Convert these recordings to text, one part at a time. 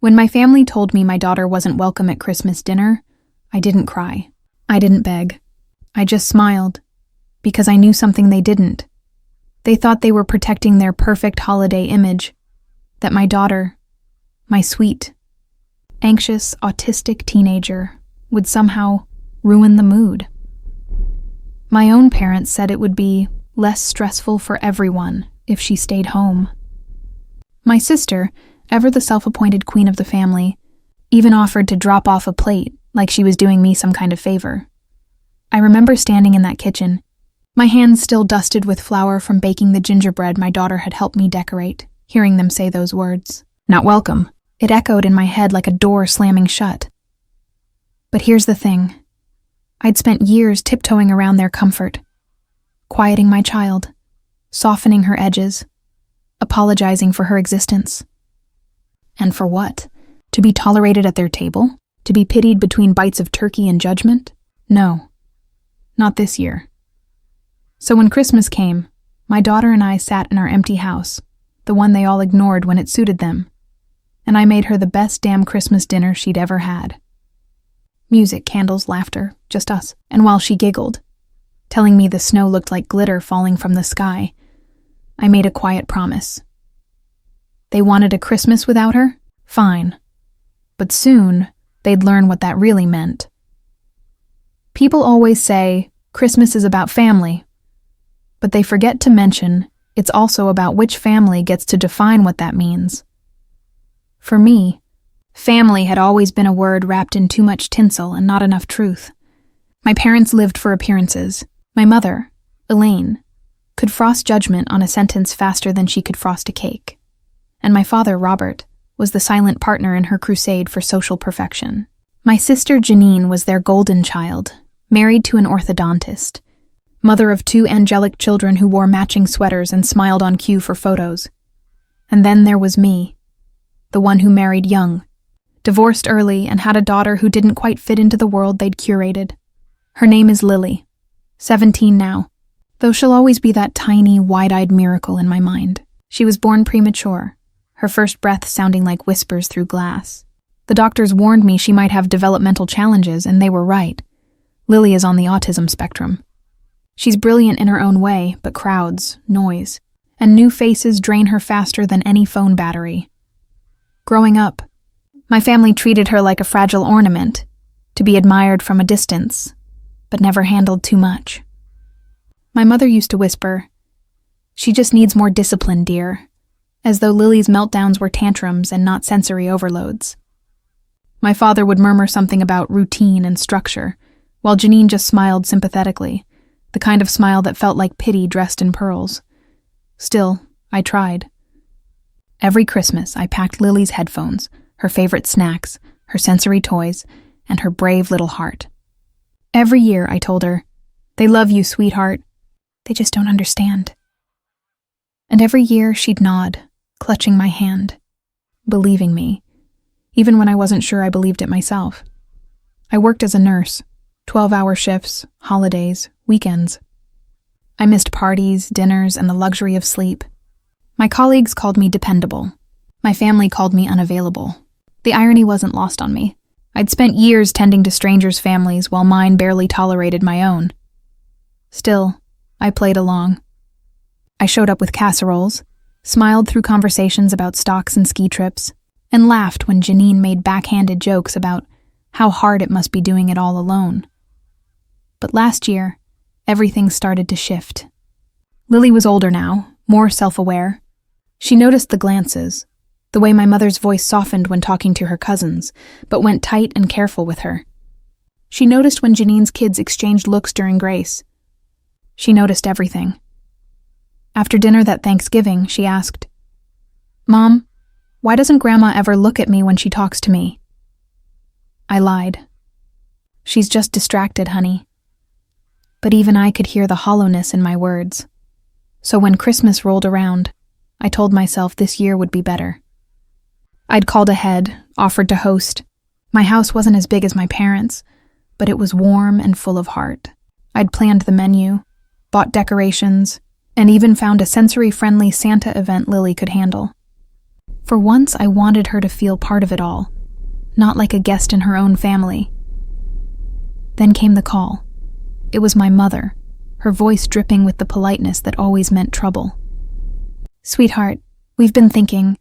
When my family told me my daughter wasn't welcome at Christmas dinner, I didn't cry. I didn't beg. I just smiled, because I knew something they didn't. They thought they were protecting their perfect holiday image, that my daughter, my sweet, anxious, autistic teenager, would somehow ruin the mood. My own parents said it would be less stressful for everyone if she stayed home. My sister, ever the self-appointed queen of the family, even offered to drop off a plate like she was doing me some kind of favor. I remember standing in that kitchen, my hands still dusted with flour from baking the gingerbread my daughter had helped me decorate, hearing them say those words. Not welcome. It echoed in my head like a door slamming shut. But here's the thing. I'd spent years tiptoeing around their comfort, quieting my child, softening her edges, apologizing for her existence. And for what? To be tolerated at their table? To be pitied between bites of turkey and judgment? No, not this year. So when Christmas came, my daughter and I sat in our empty house, the one they all ignored when it suited them, and I made her the best damn Christmas dinner she'd ever had. Music, candles, laughter, just us. And while she giggled, telling me the snow looked like glitter falling from the sky, I made a quiet promise. They wanted a Christmas without her? Fine. But soon, they'd learn what that really meant. People always say, Christmas is about family, but they forget to mention it's also about which family gets to define what that means. For me, family had always been a word wrapped in too much tinsel and not enough truth. My parents lived for appearances. My mother, Elaine, could frost judgment on a sentence faster than she could frost a cake. And my father, Robert, was the silent partner in her crusade for social perfection. My sister, Janine, was their golden child, married to an orthodontist, mother of 2 angelic children who wore matching sweaters and smiled on cue for photos. And then there was me, the one who married young, divorced early, and had a daughter who didn't quite fit into the world they'd curated. Her name is Lily, 17 now, though she'll always be that tiny, wide-eyed miracle in my mind. She was born premature, her first breath sounding like whispers through glass. The doctors warned me she might have developmental challenges, and they were right. Lily is on the autism spectrum. She's brilliant in her own way, but crowds, noise, and new faces drain her faster than any phone battery. Growing up, my family treated her like a fragile ornament, to be admired from a distance, but never handled too much. My mother used to whisper, "She just needs more discipline, dear," as though Lily's meltdowns were tantrums and not sensory overloads. My father would murmur something about routine and structure, while Janine just smiled sympathetically, the kind of smile that felt like pity dressed in pearls. Still, I tried. Every Christmas, I packed Lily's headphones, her favorite snacks, her sensory toys, and her brave little heart. Every year, I told her, "They love you, sweetheart. They just don't understand." And every year, she'd nod, clutching my hand, believing me, even when I wasn't sure I believed it myself. I worked as a nurse, 12-hour shifts, holidays, weekends. I missed parties, dinners, and the luxury of sleep. My colleagues called me dependable. My family called me unavailable. The irony wasn't lost on me. I'd spent years tending to strangers' families while mine barely tolerated my own. Still, I played along. I showed up with casseroles, smiled through conversations about stocks and ski trips, and laughed when Janine made backhanded jokes about how hard it must be doing it all alone. But last year, everything started to shift. Lily was older now, more self-aware. She noticed the glances, the way my mother's voice softened when talking to her cousins, but went tight and careful with her. She noticed when Janine's kids exchanged looks during grace. She noticed everything. After dinner that Thanksgiving, she asked, "Mom, why doesn't Grandma ever look at me when she talks to me?" I lied. "She's just distracted, honey." But even I could hear the hollowness in my words. So when Christmas rolled around, I told myself this year would be better. I'd called ahead, offered to host. My house wasn't as big as my parents', but it was warm and full of heart. I'd planned the menu, bought decorations, and even found a sensory-friendly Santa event Lily could handle. For once, I wanted her to feel part of it all, not like a guest in her own family. Then came the call. It was my mother, her voice dripping with the politeness that always meant trouble. "Sweetheart, we've been thinking.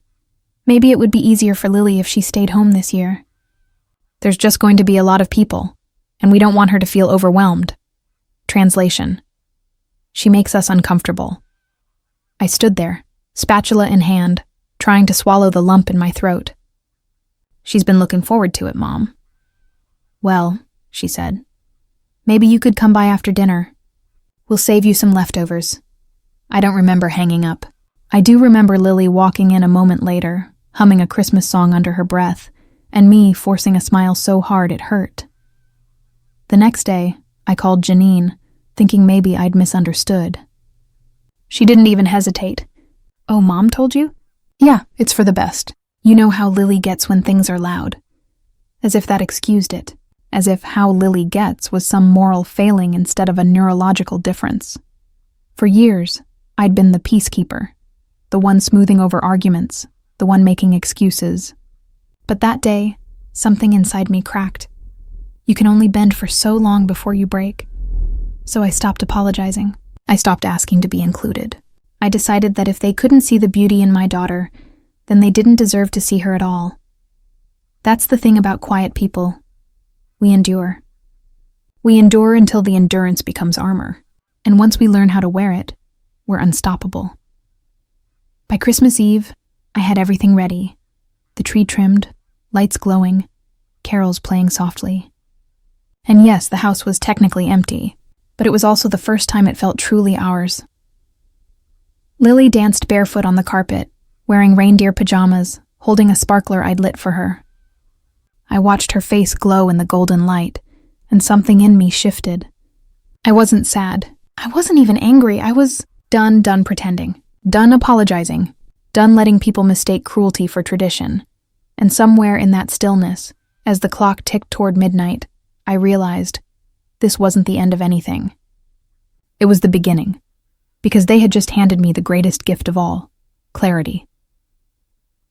Maybe it would be easier for Lily if she stayed home this year. There's just going to be a lot of people, and we don't want her to feel overwhelmed." Translation: she makes us uncomfortable. I stood there, spatula in hand, trying to swallow the lump in my throat. "She's been looking forward to it, Mom." "Well," she said, "maybe you could come by after dinner. We'll save you some leftovers." I don't remember hanging up. I do remember Lily walking in a moment later, humming a Christmas song under her breath, and me forcing a smile so hard it hurt. The next day, I called Janine, thinking maybe I'd misunderstood. She didn't even hesitate. "Oh, Mom told you?" "Yeah, it's for the best. You know how Lily gets when things are loud." As if that excused it. As if how Lily gets was some moral failing instead of a neurological difference. For years, I'd been the peacekeeper, the one smoothing over arguments, the one making excuses. But that day, something inside me cracked. You can only bend for so long before you break. So I stopped apologizing. I stopped asking to be included. I decided that if they couldn't see the beauty in my daughter, then they didn't deserve to see her at all. That's the thing about quiet people. We endure. We endure until the endurance becomes armor, and once we learn how to wear it, we're unstoppable. By Christmas Eve, I had everything ready. The tree trimmed, lights glowing, carols playing softly. And yes, the house was technically empty, but it was also the first time it felt truly ours. Lily danced barefoot on the carpet, wearing reindeer pajamas, holding a sparkler I'd lit for her. I watched her face glow in the golden light, and something in me shifted. I wasn't sad. I wasn't even angry. I was done pretending. Done apologizing. Done letting people mistake cruelty for tradition. And somewhere in that stillness, as the clock ticked toward midnight, I realized this wasn't the end of anything. It was the beginning, because they had just handed me the greatest gift of all, clarity.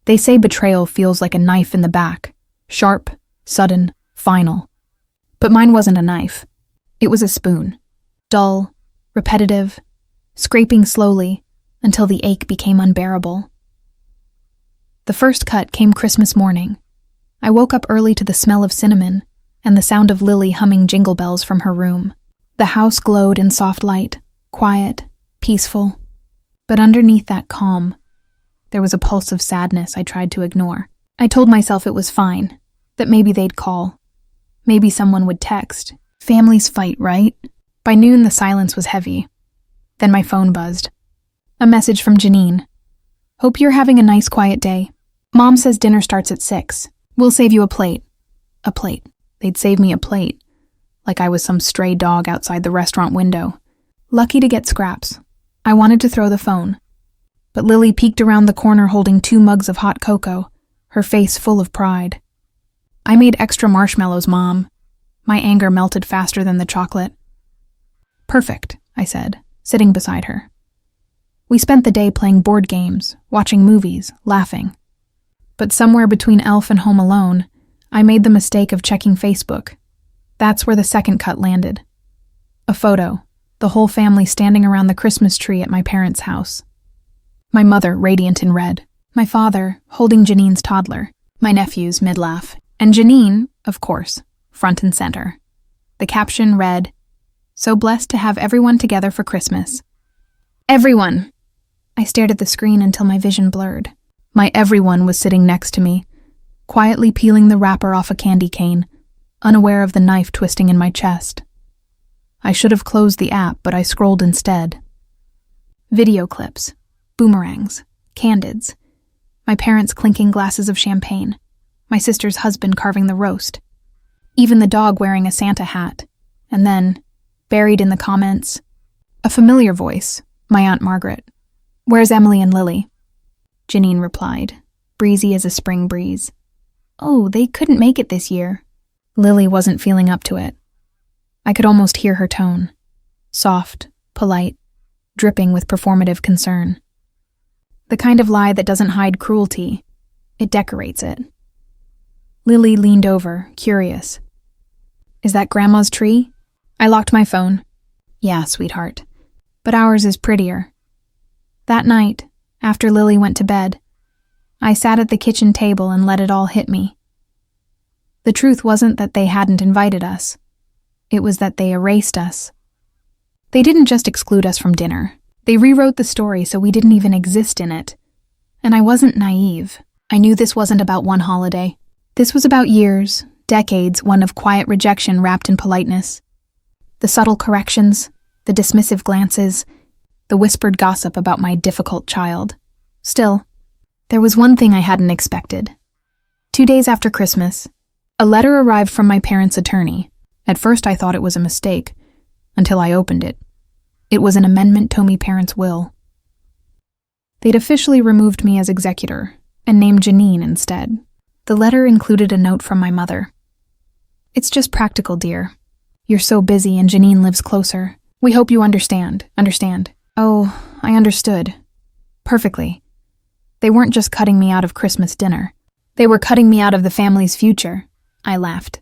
They say betrayal feels like a knife in the back, sharp, sudden, final. But mine wasn't a knife. It was a spoon, dull, repetitive, scraping slowly until the ache became unbearable. The first cut came Christmas morning. I woke up early to the smell of cinnamon and the sound of Lily humming jingle bells from her room. The house glowed in soft light, quiet, peaceful. But underneath that calm, there was a pulse of sadness I tried to ignore. I told myself it was fine, that maybe they'd call. Maybe someone would text. Families fight, right? By noon, the silence was heavy. Then my phone buzzed. A message from Janine. "Hope you're having a nice, quiet day. Mom says dinner starts at 6. We'll save you a plate." A plate. They'd save me a plate. Like I was some stray dog outside the restaurant window. Lucky to get scraps. I wanted to throw the phone. But Lily peeked around the corner holding 2 mugs of hot cocoa, her face full of pride. "I made extra marshmallows, Mom." My anger melted faster than the chocolate. "Perfect," I said, sitting beside her. We spent the day playing board games, watching movies, laughing. But somewhere between Elf and Home Alone, I made the mistake of checking Facebook. That's where the second cut landed. A photo, the whole family standing around the Christmas tree at my parents' house. My mother radiant in red, my father holding Janine's toddler, my nephews mid-laugh, and Janine, of course, front and center. The caption read, "So blessed to have everyone together for Christmas." Everyone! I stared at the screen until my vision blurred. My everyone was sitting next to me, quietly peeling the wrapper off a candy cane, unaware of the knife twisting in my chest. I should have closed the app, but I scrolled instead. Video clips, boomerangs, candids, my parents clinking glasses of champagne, my sister's husband carving the roast, even the dog wearing a Santa hat, and then, buried in the comments, a familiar voice, my Aunt Margaret. "Where's Emily and Lily?" Janine replied, breezy as a spring breeze. "Oh, they couldn't make it this year." Lily wasn't feeling up to it. I could almost hear her tone. Soft, polite, dripping with performative concern. The kind of lie that doesn't hide cruelty, It decorates it. Lily leaned over, curious. Is that Grandma's tree? I locked my phone. Yeah, sweetheart. But ours is prettier. That night, after Lily went to bed, I sat at the kitchen table and let it all hit me. The truth wasn't that they hadn't invited us. It was that they erased us. They didn't just exclude us from dinner. They rewrote the story so we didn't even exist in it. And I wasn't naive. I knew this wasn't about one holiday. This was about years, decades, one of quiet rejection wrapped in politeness. The subtle corrections, the dismissive glances, the whispered gossip about my difficult child. Still, there was one thing I hadn't expected. 2 days after Christmas, a letter arrived from my parents' attorney. At first I thought it was a mistake, until I opened it. It was an amendment to my parents' will. They'd officially removed me as executor and named Janine instead. The letter included a note from my mother. It's just practical, dear. You're so busy and Janine lives closer. We hope you understand. Oh, I understood. Perfectly. They weren't just cutting me out of Christmas dinner. They were cutting me out of the family's future. I laughed.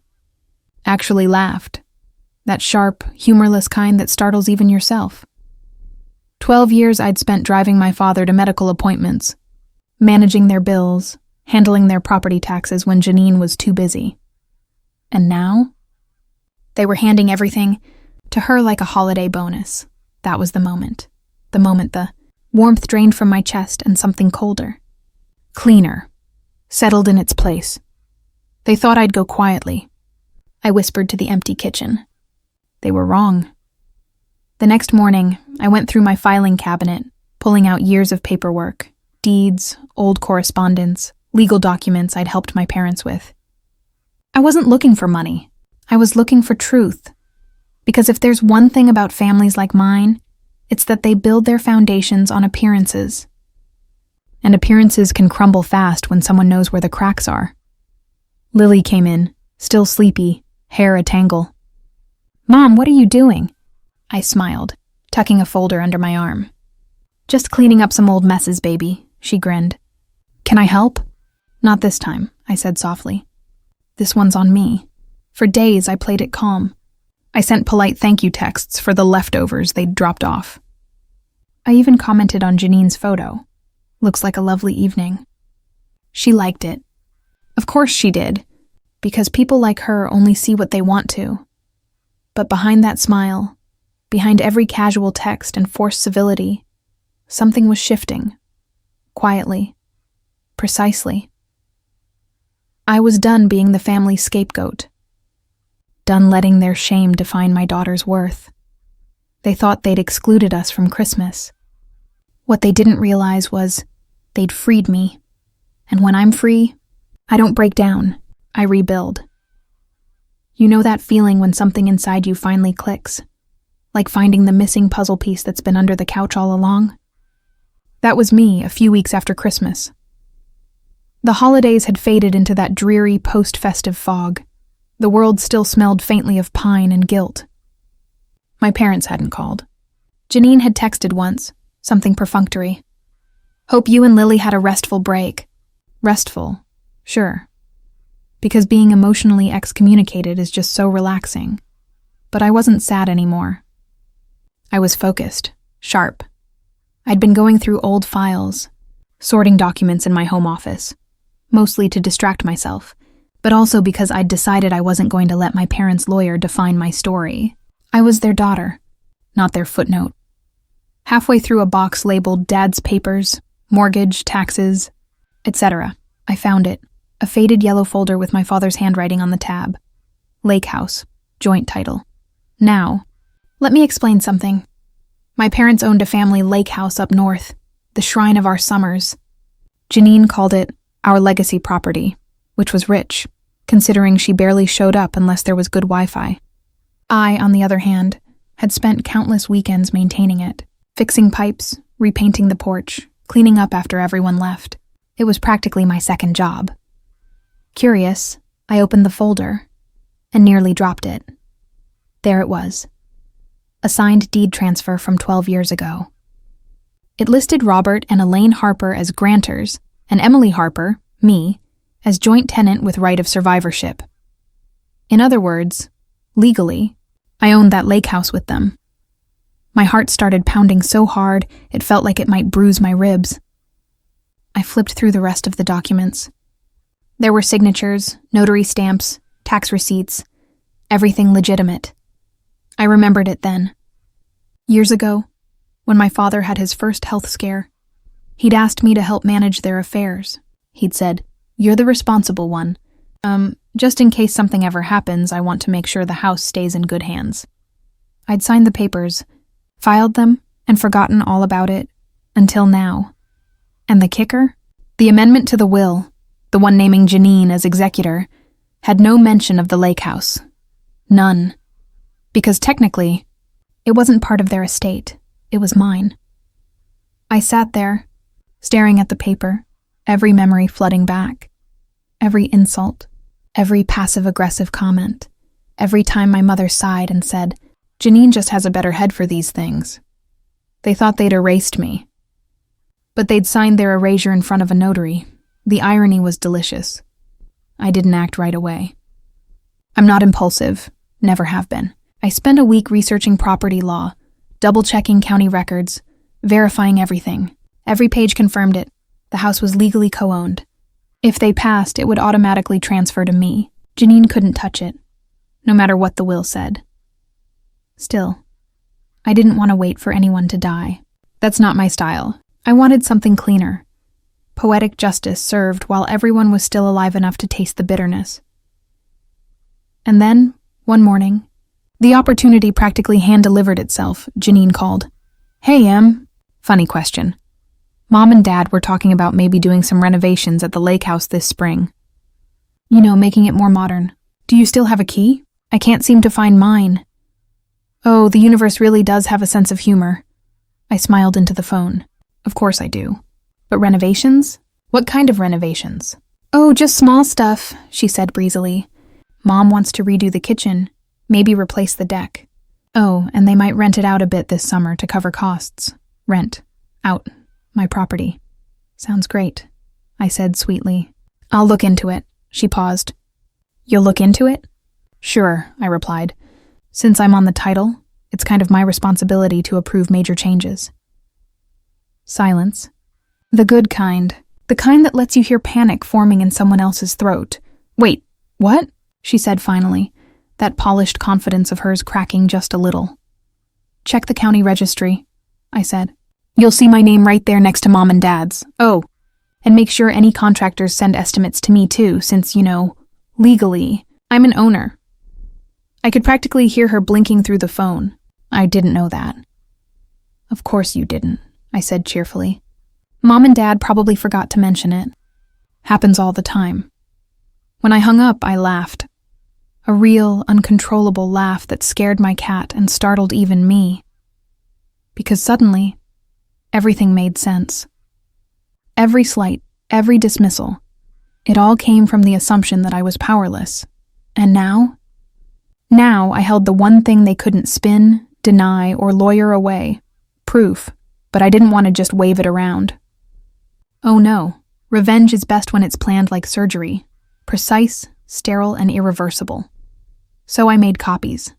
Actually laughed. That sharp, humorless kind that startles even yourself. 12 years I'd spent driving my father to medical appointments, managing their bills, handling their property taxes when Janine was too busy. And now? They were handing everything to her like a holiday bonus. That was the moment. The warmth drained from my chest and something colder. Cleaner. Settled in its place. They thought I'd go quietly. I whispered to the empty kitchen. They were wrong. The next morning, I went through my filing cabinet, pulling out years of paperwork, deeds, old correspondence, legal documents I'd helped my parents with. I wasn't looking for money. I was looking for truth. Because if there's one thing about families like mine, it's that they build their foundations on appearances. And appearances can crumble fast when someone knows where the cracks are. Lily came in, still sleepy, hair a tangle. Mom, what are you doing? I smiled, tucking a folder under my arm. Just cleaning up some old messes, baby, she grinned. Can I help? Not this time, I said softly. This one's on me. For days, I played it calm. I sent polite thank you texts for the leftovers they'd dropped off. I even commented on Janine's photo. Looks like a lovely evening. She liked it. Of course she did, because people like her only see what they want to. But behind that smile, behind every casual text and forced civility, something was shifting. Quietly. Precisely. I was done being the family scapegoat. Done letting their shame define my daughter's worth. They thought they'd excluded us from Christmas. What they didn't realize was they'd freed me. And when I'm free, I don't break down. I rebuild. You know that feeling when something inside you finally clicks? Like finding the missing puzzle piece that's been under the couch all along? That was me a few weeks after Christmas. The holidays had faded into that dreary post-festive fog. The world still smelled faintly of pine and guilt. My parents hadn't called. Janine had texted once, something perfunctory. Hope you and Lily had a restful break. Restful, sure. Because being emotionally excommunicated is just so relaxing. But I wasn't sad anymore. I was focused, sharp. I'd been going through old files, sorting documents in my home office, mostly to distract myself, but also because I'd decided I wasn't going to let my parents' lawyer define my story. I was their daughter, not their footnote. Halfway through a box labeled Dad's Papers, Mortgage, Taxes, etc., I found it, a faded yellow folder with my father's handwriting on the tab. Lake House, joint title. Now, let me explain something. My parents owned a family lake house up north, the shrine of our summers. Janine called it our legacy property, which was rich, considering she barely showed up unless there was good Wi-Fi. I, on the other hand, had spent countless weekends maintaining it, fixing pipes, repainting the porch, cleaning up after everyone left. It was practically my second job. Curious, I opened the folder and nearly dropped it. There it was. A signed deed transfer from 12 years ago. It listed Robert and Elaine Harper as grantors and Emily Harper, me, as joint tenant with right of survivorship. In other words, legally, I owned that lake house with them. My heart started pounding so hard it felt like it might bruise my ribs. I flipped through the rest of the documents. There were signatures, notary stamps, tax receipts, everything legitimate. I remembered it then. Years ago, when my father had his first health scare, he'd asked me to help manage their affairs. He'd said, "You're the responsible one. Just in case something ever happens, I want to make sure the house stays in good hands." I'd signed the papers, filed them, and forgotten all about it, until now. And the kicker? The amendment to the will, the one naming Janine as executor, had no mention of the lake house. None. Because technically, it wasn't part of their estate. It was mine. I sat there, staring at the paper, every memory flooding back. Every insult, every passive-aggressive comment, every time my mother sighed and said, "Janine just has a better head for these things." They thought they'd erased me. But they'd signed their erasure in front of a notary. The irony was delicious. I didn't act right away. I'm not impulsive, never have been. I spent a week researching property law, double-checking county records, verifying everything. Every page confirmed it. The house was legally co-owned. If they passed, it would automatically transfer to me. Janine couldn't touch it, no matter what the will said. Still, I didn't want to wait for anyone to die. That's not my style. I wanted something cleaner. Poetic justice served while everyone was still alive enough to taste the bitterness. And then, one morning, the opportunity practically hand-delivered itself. Janine called. "Hey, Em." Funny question. Mom and Dad were talking about maybe doing some renovations at the lake house this spring. You know, making it more modern. "Do you still have a key? I can't seem to find mine." Oh, the universe really does have a sense of humor. I smiled into the phone. Of course I do. But renovations? What kind of renovations? "Oh, just small stuff," she said breezily. "Mom wants to redo the kitchen, maybe replace the deck. Oh, and they might rent it out a bit this summer to cover costs. Rent. Out. My property." "Sounds great," I said sweetly. "I'll look into it." She paused. "You'll look into it?" "Sure," I replied. "Since I'm on the title, it's kind of my responsibility to approve major changes." Silence. The good kind. The kind that lets you hear panic forming in someone else's throat. "Wait, what?" she said finally, that polished confidence of hers cracking just a little. "Check the county registry," I said. "You'll see my name right there next to Mom and Dad's. Oh, and make sure any contractors send estimates to me too, since, legally, I'm an owner." I could practically hear her blinking through the phone. I didn't know that. "Of course you didn't," I said cheerfully. "Mom and Dad probably forgot to mention it. Happens all the time." When I hung up, I laughed. A real, uncontrollable laugh that scared my cat and startled even me. Because suddenly, everything made sense. Every slight, every dismissal, it all came from the assumption that I was powerless. And now? Now I held the one thing they couldn't spin, deny, or lawyer away. Proof. But I didn't want to just wave it around. Oh no, revenge is best when it's planned like surgery. Precise, sterile, and irreversible. So I made copies.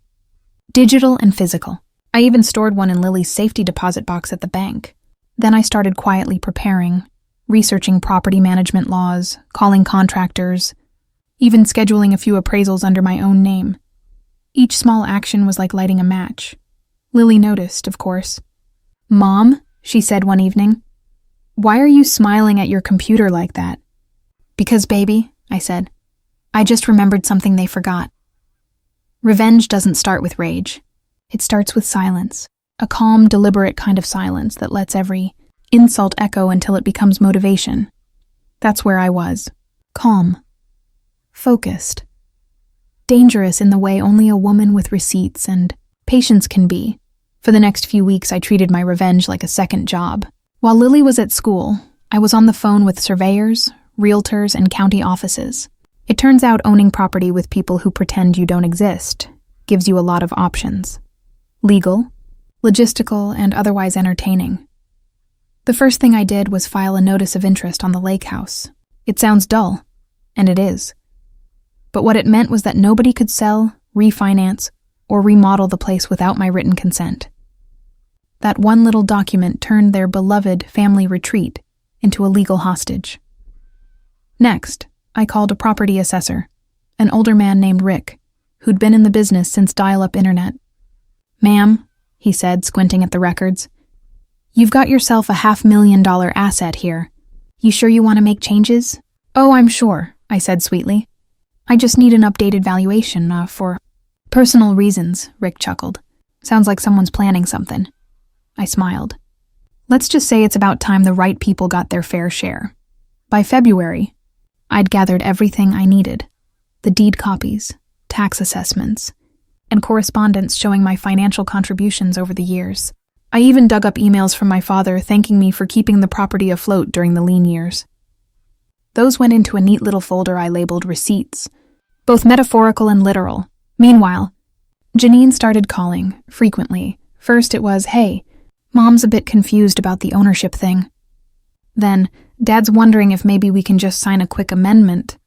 Digital and physical. I even stored one in Lily's safety deposit box at the bank. Then I started quietly preparing, researching property management laws, calling contractors, even scheduling a few appraisals under my own name. Each small action was like lighting a match. Lily noticed, of course. "Mom," she said one evening, "why are you smiling at your computer like that?" "Because, baby," I said, "I just remembered something they forgot." Revenge doesn't start with rage. It starts with silence, a calm, deliberate kind of silence that lets every insult echo until it becomes motivation. That's where I was. Calm. Focused. Dangerous in the way only a woman with receipts and patience can be. For the next few weeks, I treated my revenge like a second job. While Lily was at school, I was on the phone with surveyors, realtors, and county offices. It turns out owning property with people who pretend you don't exist gives you a lot of options. Legal, logistical, and otherwise entertaining. The first thing I did was file a notice of interest on the lake house. It sounds dull, and it is. But what it meant was that nobody could sell, refinance, or remodel the place without my written consent. That one little document turned their beloved family retreat into a legal hostage. Next, I called a property assessor, an older man named Rick, who'd been in the business since dial-up internet. "Ma'am," he said, squinting at the records, "you've got yourself a $500,000 asset here. You sure you want to make changes?" "Oh, I'm sure," I said sweetly. "I just need an updated valuation, for personal reasons," Rick chuckled. "Sounds like someone's planning something." I smiled. Let's just say it's about time the right people got their fair share. By February, I'd gathered everything I needed: the deed copies, tax assessments, and correspondence showing my financial contributions over the years. I even dug up emails from my father thanking me for keeping the property afloat during the lean years. Those went into a neat little folder I labeled receipts, both metaphorical and literal. Meanwhile, Janine started calling, frequently. First it was, "Hey, Mom's a bit confused about the ownership thing." Then, "Dad's wondering if maybe we can just sign a quick amendment."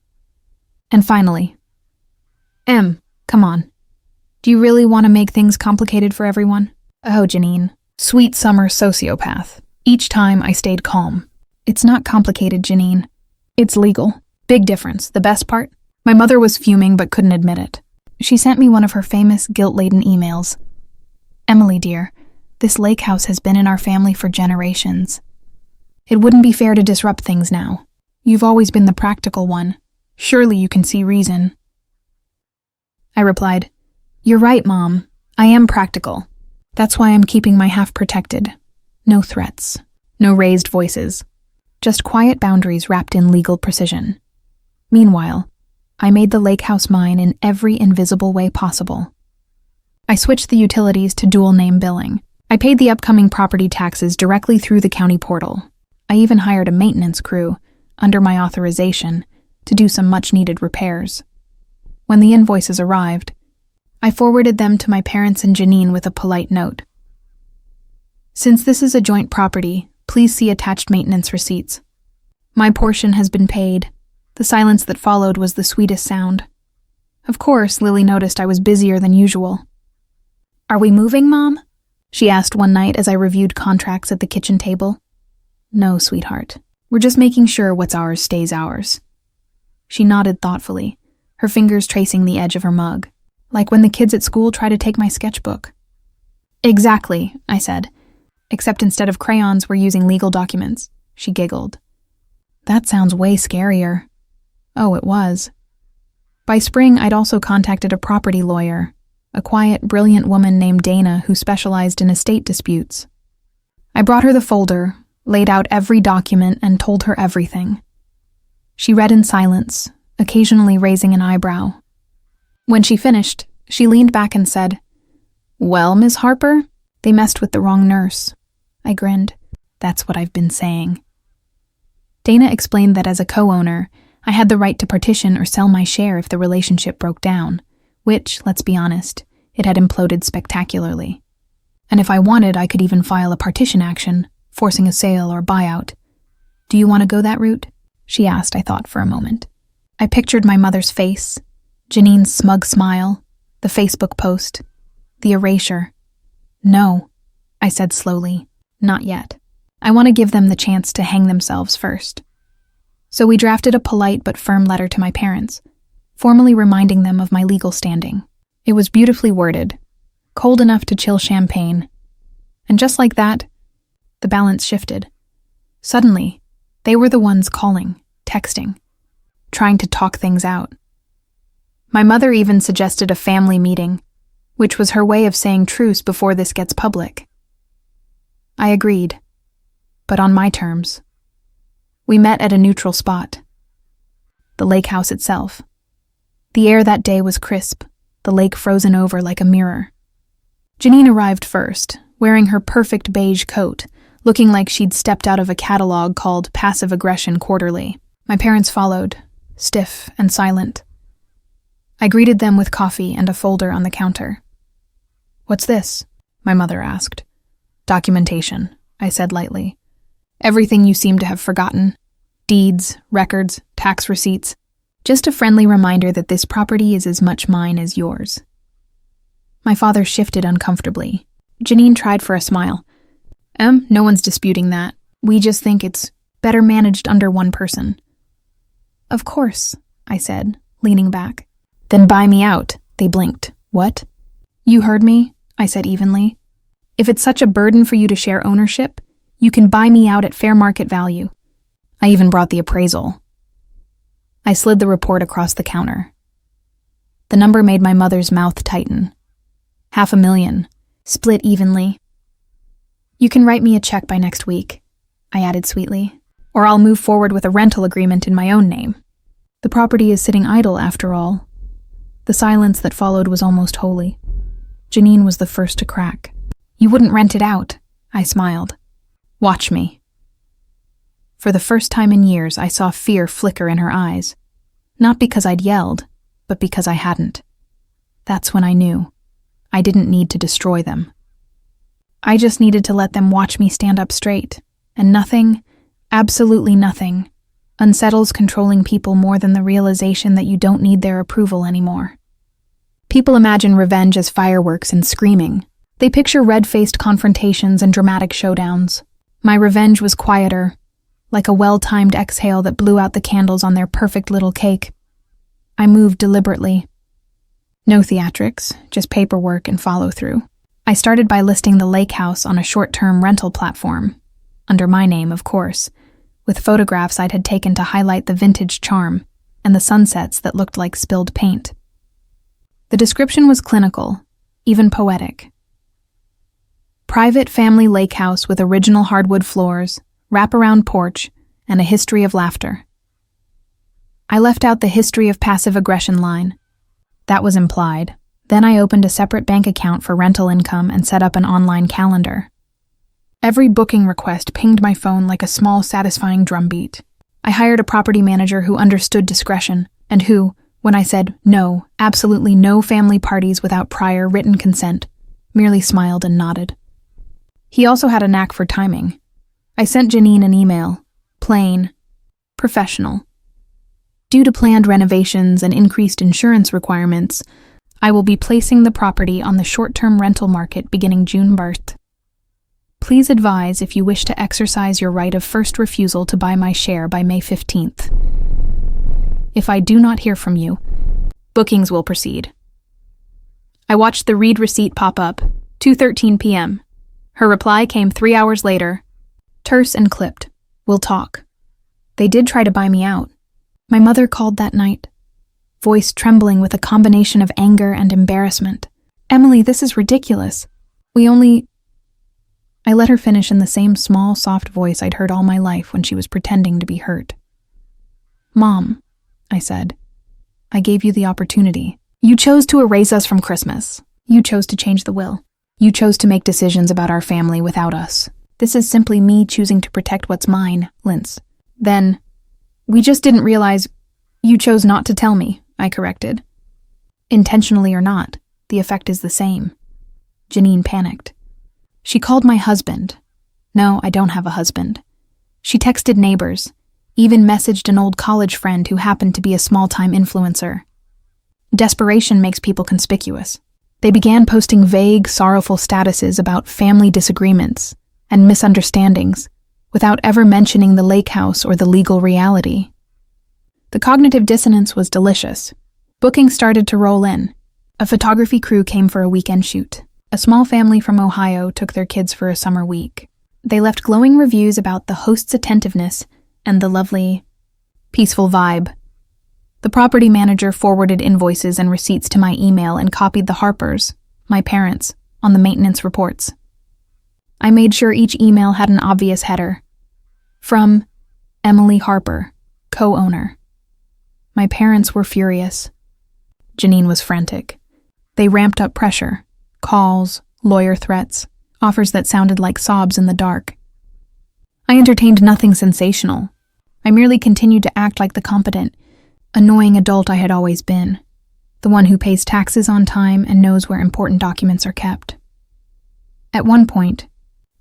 And finally, "Come on. Do you really want to make things complicated for everyone?" Oh, Janine, sweet summer sociopath. Each time I stayed calm. "It's not complicated, Janine. It's legal." Big difference. The best part? My mother was fuming but couldn't admit it. She sent me one of her famous guilt-laden emails. "Emily, dear, this lake house has been in our family for generations. It wouldn't be fair to disrupt things now. You've always been the practical one. Surely you can see reason." I replied, "You're right, Mom. I am practical. That's why I'm keeping my half protected. No threats. No raised voices. Just quiet boundaries wrapped in legal precision." Meanwhile, I made the lake house mine in every invisible way possible. I switched the utilities to dual-name billing. I paid the upcoming property taxes directly through the county portal. I even hired a maintenance crew, under my authorization, to do some much-needed repairs. When the invoices arrived, I forwarded them to my parents and Janine with a polite note. "Since this is a joint property, please see attached maintenance receipts. My portion has been paid." The silence that followed was the sweetest sound. Of course, Lily noticed I was busier than usual. "Are we moving, Mom?" she asked one night as I reviewed contracts at the kitchen table. "No, sweetheart. We're just making sure what's ours stays ours." She nodded thoughtfully, her fingers tracing the edge of her mug, like when the kids at school try to take my sketchbook. "Exactly," I said, "except instead of crayons, we're using legal documents." She giggled. "That sounds way scarier." Oh, it was. By spring, I'd also contacted a property lawyer, a quiet, brilliant woman named Dana who specialized in estate disputes. I brought her the folder, laid out every document, and told her everything. She read in silence, occasionally raising an eyebrow. When she finished, she leaned back and said, "Well, Miss Harper, they messed with the wrong nurse." I grinned. "That's what I've been saying." Dana explained that as a co-owner, I had the right to partition or sell my share if the relationship broke down, which, let's be honest, it had imploded spectacularly. And if I wanted, I could even file a partition action, forcing a sale or buyout. "Do you want to go that route?" she asked. I thought for a moment. I pictured my mother's face, Janine's smug smile, the Facebook post, the erasure. "No," I said slowly, "not yet. I want to give them the chance to hang themselves first." So we drafted a polite but firm letter to my parents, formally reminding them of my legal standing. It was beautifully worded, cold enough to chill champagne. And just like that, the balance shifted. Suddenly, they were the ones calling, texting, trying to talk things out. My mother even suggested a family meeting, which was her way of saying truce before this gets public. I agreed, but on my terms. We met at a neutral spot, the lake house itself. The air that day was crisp, the lake frozen over like a mirror. Janine arrived first, wearing her perfect beige coat, looking like she'd stepped out of a catalog called Passive Aggression Quarterly. My parents followed, stiff and silent. I greeted them with coffee and a folder on the counter. "What's this?" my mother asked. "Documentation," I said lightly. "Everything you seem to have forgotten. Deeds, records, tax receipts. Just a friendly reminder that this property is as much mine as yours. My father shifted uncomfortably. Janine tried for a smile. No one's disputing that. We just think it's better managed under one person. Of course, I said, leaning back. Then buy me out. They blinked. What? You heard me, I said evenly. If it's such a burden for you to share ownership, you can buy me out at fair market value. I even brought the appraisal. I slid the report across the counter. The number made my mother's mouth tighten. $500,000, split evenly. You can write me a check by next week, I added sweetly, or I'll move forward with a rental agreement in my own name. The property is sitting idle after all. The silence that followed was almost holy. Janine was the first to crack. You wouldn't rent it out, I smiled. Watch me. For the first time in years, I saw fear flicker in her eyes. Not because I'd yelled, but because I hadn't. That's when I knew. I didn't need to destroy them. I just needed to let them watch me stand up straight, and nothing, absolutely nothing, unsettles controlling people more than the realization that you don't need their approval anymore. People imagine revenge as fireworks and screaming. They picture red-faced confrontations and dramatic showdowns. My revenge was quieter, like a well-timed exhale that blew out the candles on their perfect little cake. I moved deliberately. No theatrics, just paperwork and follow-through. I started by listing the lake house on a short-term rental platform, under my name, of course, with photographs I'd had taken to highlight the vintage charm and the sunsets that looked like spilled paint. The description was clinical, even poetic. Private family lake house with original hardwood floors, wraparound porch, and a history of laughter. I left out the history of passive aggression line. That was implied. Then I opened a separate bank account for rental income and set up an online calendar. Every booking request pinged my phone like a small, satisfying drumbeat. I hired a property manager who understood discretion and who, when I said no, absolutely no family parties without prior written consent, merely smiled and nodded. He also had a knack for timing. I sent Janine an email, plain, professional. Due to planned renovations and increased insurance requirements, I will be placing the property on the short-term rental market beginning June 1st. Please advise if you wish to exercise your right of first refusal to buy my share by May 15th. If I do not hear from you, bookings will proceed. I watched the read receipt pop up, 2:13 p.m. Her reply came 3 hours later, terse and clipped. We'll talk. They did try to buy me out. My mother called that night, voice trembling with a combination of anger and embarrassment. Emily, this is ridiculous. I let her finish in the same small, soft voice I'd heard all my life when she was pretending to be hurt. Mom, I said, I gave you the opportunity. You chose to erase us from Christmas. You chose to change the will. You chose to make decisions about our family without us. This is simply me choosing to protect what's mine, Linz. Then, we just didn't realize you chose not to tell me, I corrected. Intentionally or not, the effect is the same. Janine panicked. She called my husband. No, I don't have a husband. She texted neighbors, even messaged an old college friend who happened to be a small-time influencer. Desperation makes people conspicuous. They began posting vague, sorrowful statuses about family disagreements and misunderstandings without ever mentioning the lake house or the legal reality. The cognitive dissonance was delicious. Bookings started to roll in. A photography crew came for a weekend shoot. A small family from Ohio took their kids for a summer week. They left glowing reviews about the host's attentiveness and the lovely, peaceful vibe. The property manager forwarded invoices and receipts to my email and copied the Harpers, my parents, on the maintenance reports. I made sure each email had an obvious header. From Emily Harper, co-owner. My parents were furious. Janine was frantic. They ramped up pressure. Calls, lawyer threats, offers that sounded like sobs in the dark. I entertained nothing sensational. I merely continued to act like the competent, annoying adult I had always been, the one who pays taxes on time and knows where important documents are kept. At one point,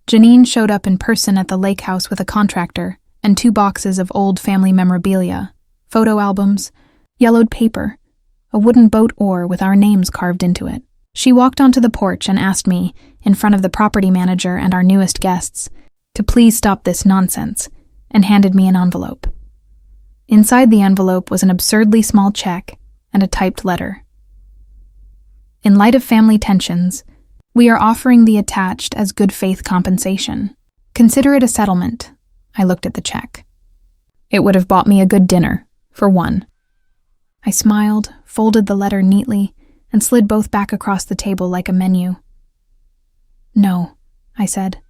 Janine showed up in person at the lake house with a contractor and 2 boxes of old family memorabilia, photo albums, yellowed paper, a wooden boat oar with our names carved into it. She walked onto the porch and asked me, in front of the property manager and our newest guests, to please stop this nonsense, and handed me an envelope. Inside the envelope was an absurdly small check and a typed letter. In light of family tensions, we are offering the attached as good faith compensation. Consider it a settlement. I looked at the check. It would have bought me a good dinner, for one. I smiled, folded the letter neatly, and slid both back across the table like a menu. No, I said.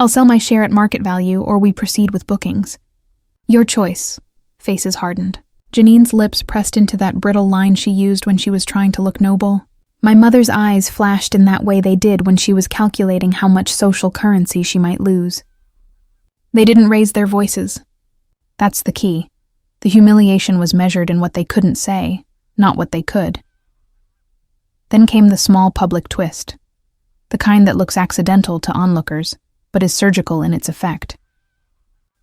I'll sell my share at market value or we proceed with bookings. Your choice. Faces hardened. Janine's lips pressed into that brittle line she used when she was trying to look noble. My mother's eyes flashed in that way they did when she was calculating how much social currency she might lose. They didn't raise their voices. That's the key. The humiliation was measured in what they couldn't say, not what they could. Then came the small public twist, the kind that looks accidental to onlookers, but is surgical in its effect.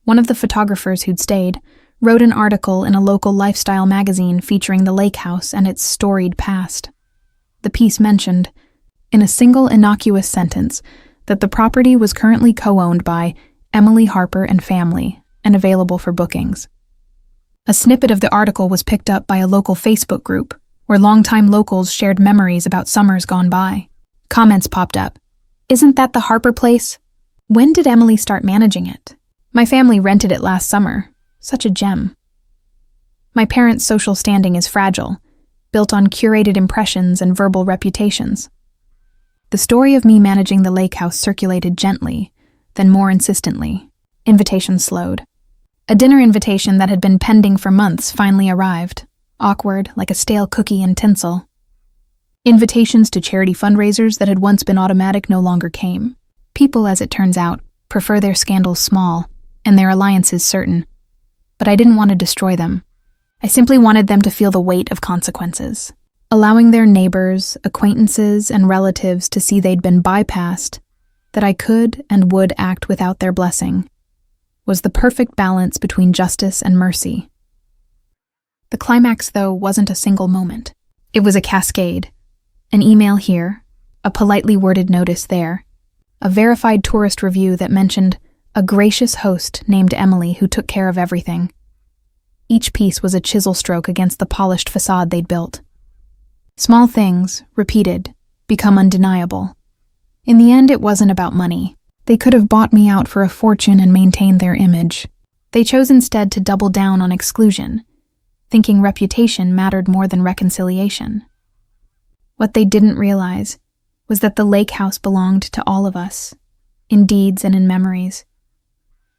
One of the photographers who'd stayed wrote an article in a local lifestyle magazine featuring the lake house and its storied past. The piece mentioned, in a single innocuous sentence, that the property was currently co-owned by Emily Harper and family and available for bookings. A snippet of the article was picked up by a local Facebook group where longtime locals shared memories about summers gone by. Comments popped up. Isn't that the Harper place? When did Emily start managing it? My family rented it last summer. Such a gem. My parents' social standing is fragile, built on curated impressions and verbal reputations. The story of me managing the lake house circulated gently, then more insistently. Invitations slowed. A dinner invitation that had been pending for months finally arrived, awkward like a stale cookie and tinsel. Invitations to charity fundraisers that had once been automatic no longer came. People, as it turns out, prefer their scandals small and their alliances certain. But I didn't want to destroy them. I simply wanted them to feel the weight of consequences. Allowing their neighbors, acquaintances, and relatives to see they'd been bypassed, that I could and would act without their blessing, was the perfect balance between justice and mercy. The climax, though, wasn't a single moment. It was a cascade. An email here, a politely worded notice there, a verified tourist review that mentioned a gracious host named Emily who took care of everything. Each piece was a chisel stroke against the polished facade they'd built. Small things, repeated, become undeniable. In the end, it wasn't about money. They could have bought me out for a fortune and maintained their image. They chose instead to double down on exclusion, thinking reputation mattered more than reconciliation. What they didn't realize was that the lake house belonged to all of us, in deeds and in memories,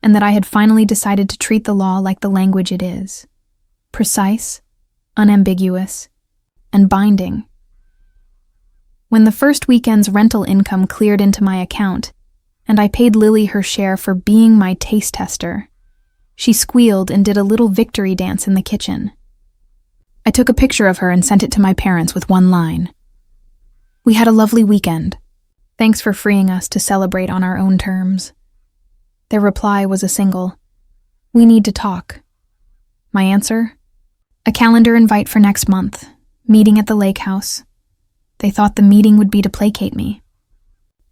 and that I had finally decided to treat the law like the language it is, precise, unambiguous, and binding. When the first weekend's rental income cleared into my account, and I paid Lily her share for being my taste tester, she squealed and did a little victory dance in the kitchen. I took a picture of her and sent it to my parents with one line. We had a lovely weekend. Thanks for freeing us to celebrate on our own terms. Their reply was a single, "We need to talk." My answer? A calendar invite for next month, meeting at the lake house. They thought the meeting would be to placate me.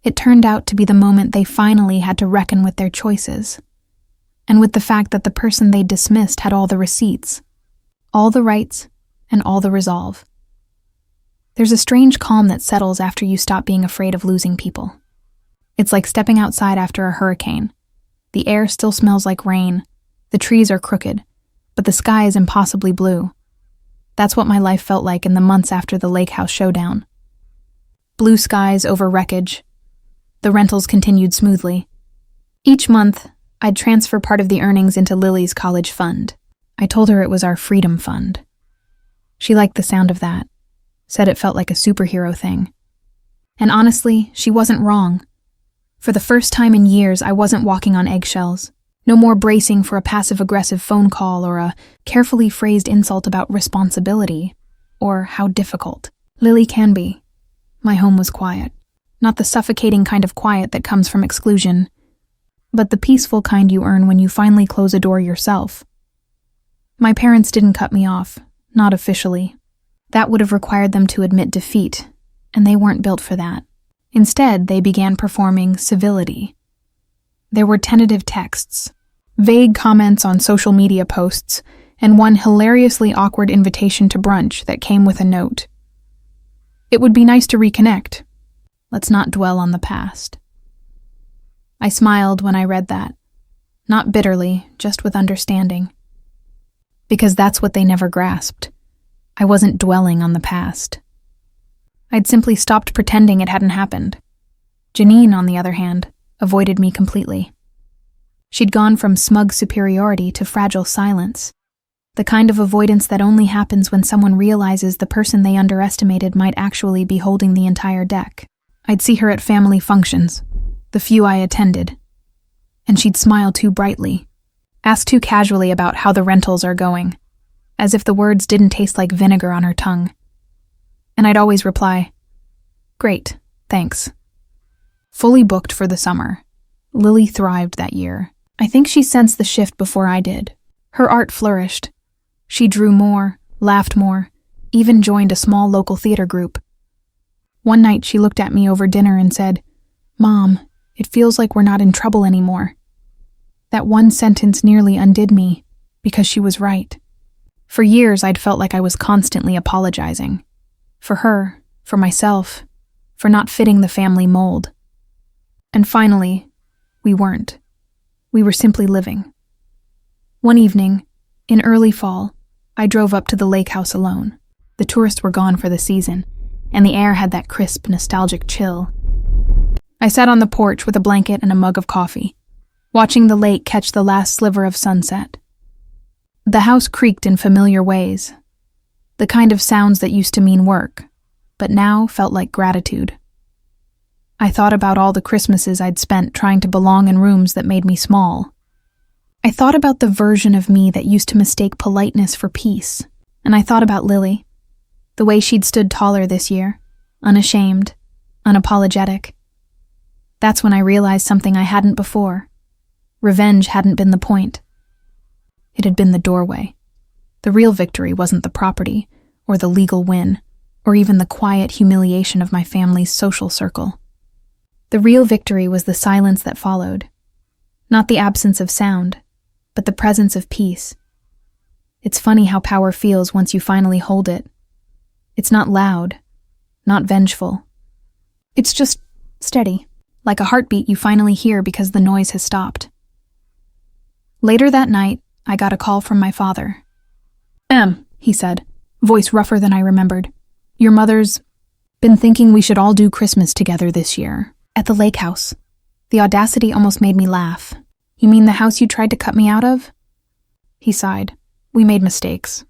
It turned out to be the moment they finally had to reckon with their choices, and with the fact that the person they dismissed had all the receipts, all the rights, and all the resolve. There's a strange calm that settles after you stop being afraid of losing people. It's like stepping outside after a hurricane. The air still smells like rain, the trees are crooked, but the sky is impossibly blue. That's what my life felt like in the months after the lake house showdown. Blue skies over wreckage. The rentals continued smoothly. Each month, I'd transfer part of the earnings into Lily's college fund. I told her it was our freedom fund. She liked the sound of that, said it felt like a superhero thing. And honestly, she wasn't wrong. For the first time in years, I wasn't walking on eggshells. No more bracing for a passive-aggressive phone call or a carefully phrased insult about responsibility, or how difficult Lily can be. My home was quiet. Not the suffocating kind of quiet that comes from exclusion, but the peaceful kind you earn when you finally close a door yourself. My parents didn't cut me off, not officially. That would have required them to admit defeat, and they weren't built for that. Instead, they began performing civility. There were tentative texts, vague comments on social media posts, and one hilariously awkward invitation to brunch that came with a note. It would be nice to reconnect. Let's not dwell on the past. I smiled when I read that. Not bitterly, just with understanding. Because that's what they never grasped. I wasn't dwelling on the past. I'd simply stopped pretending it hadn't happened. Janine, on the other hand, avoided me completely. She'd gone from smug superiority to fragile silence, the kind of avoidance that only happens when someone realizes the person they underestimated might actually be holding the entire deck. I'd see her at family functions, the few I attended, and she'd smile too brightly, ask too casually about how the rentals are going, as if the words didn't taste like vinegar on her tongue. And I'd always reply, "Great, thanks." Fully booked for the summer, Lily thrived that year. I think she sensed the shift before I did. Her art flourished. She drew more, laughed more, even joined a small local theater group. One night she looked at me over dinner and said, "Mom, it feels like we're not in trouble anymore." That one sentence nearly undid me, because she was right. For years I'd felt like I was constantly apologizing. For her, for myself, for not fitting the family mold. And finally, we weren't. We were simply living. One evening, in early fall, I drove up to the lake house alone. The tourists were gone for the season, and the air had that crisp, nostalgic chill. I sat on the porch with a blanket and a mug of coffee, watching the lake catch the last sliver of sunset. The house creaked in familiar ways, the kind of sounds that used to mean work, but now felt like gratitude. I thought about all the Christmases I'd spent trying to belong in rooms that made me small. I thought about the version of me that used to mistake politeness for peace, and I thought about Lily, the way she'd stood taller this year, unashamed, unapologetic. That's when I realized something I hadn't before. Revenge hadn't been the point. It had been the doorway. The real victory wasn't the property, or the legal win, or even the quiet humiliation of my family's social circle. The real victory was the silence that followed. Not the absence of sound, but the presence of peace. It's funny how power feels once you finally hold it. It's not loud, not vengeful. It's just steady, like a heartbeat you finally hear because the noise has stopped. Later that night, I got a call from my father. He said, voice rougher than I remembered. "Your mother's been thinking we should all do Christmas together this year, at the lake house." The audacity almost made me laugh. "You mean the house you tried to cut me out of?" He sighed. "We made mistakes.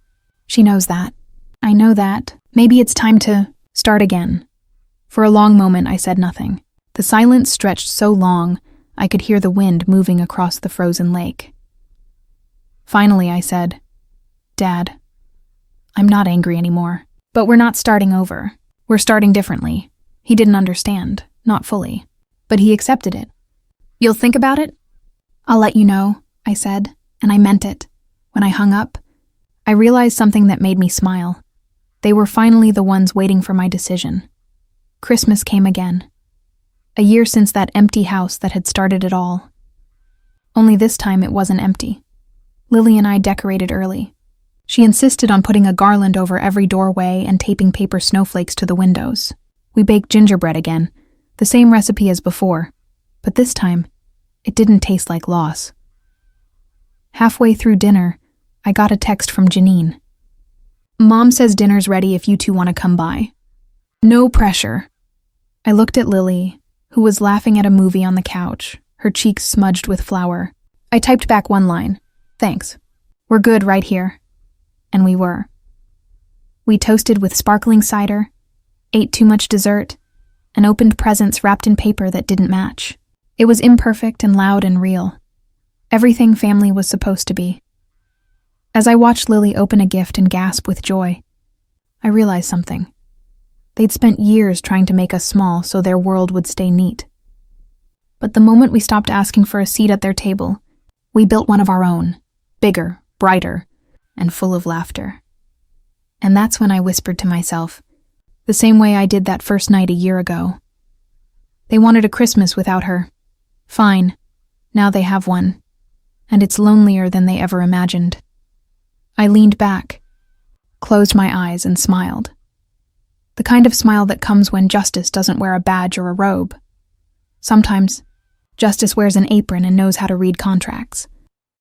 She knows that. I know that. Maybe it's time to start again." For a long moment, I said nothing. The silence stretched so long, I could hear the wind moving across the frozen lake. Finally, I said, "Dad, I'm not angry anymore. But we're not starting over. We're starting differently." He didn't understand, not fully, but he accepted it. "You'll think about it?" "I'll let you know," I said, and I meant it. When I hung up, I realized something that made me smile. They were finally the ones waiting for my decision. Christmas came again. A year since that empty house that had started it all. Only this time it wasn't empty. Lily and I decorated early. She insisted on putting a garland over every doorway and taping paper snowflakes to the windows. We baked gingerbread again, the same recipe as before, but this time, it didn't taste like loss. Halfway through dinner, I got a text from Janine. "Mom says dinner's ready if you two want to come by. No pressure." I looked at Lily, who was laughing at a movie on the couch, her cheeks smudged with flour. I typed back one line, "Thanks. We're good right here." And we were. We toasted with sparkling cider, ate too much dessert, and opened presents wrapped in paper that didn't match. It was imperfect and loud and real. Everything family was supposed to be. As I watched Lily open a gift and gasp with joy, I realized something. They'd spent years trying to make us small so their world would stay neat. But the moment we stopped asking for a seat at their table, we built one of our own, bigger, brighter, and full of laughter. And that's when I whispered to myself, the same way I did that first night a year ago. They wanted a Christmas without her. Fine, now they have one, and it's lonelier than they ever imagined. I leaned back, closed my eyes, and smiled. The kind of smile that comes when justice doesn't wear a badge or a robe. Sometimes, justice wears an apron and knows how to read contracts.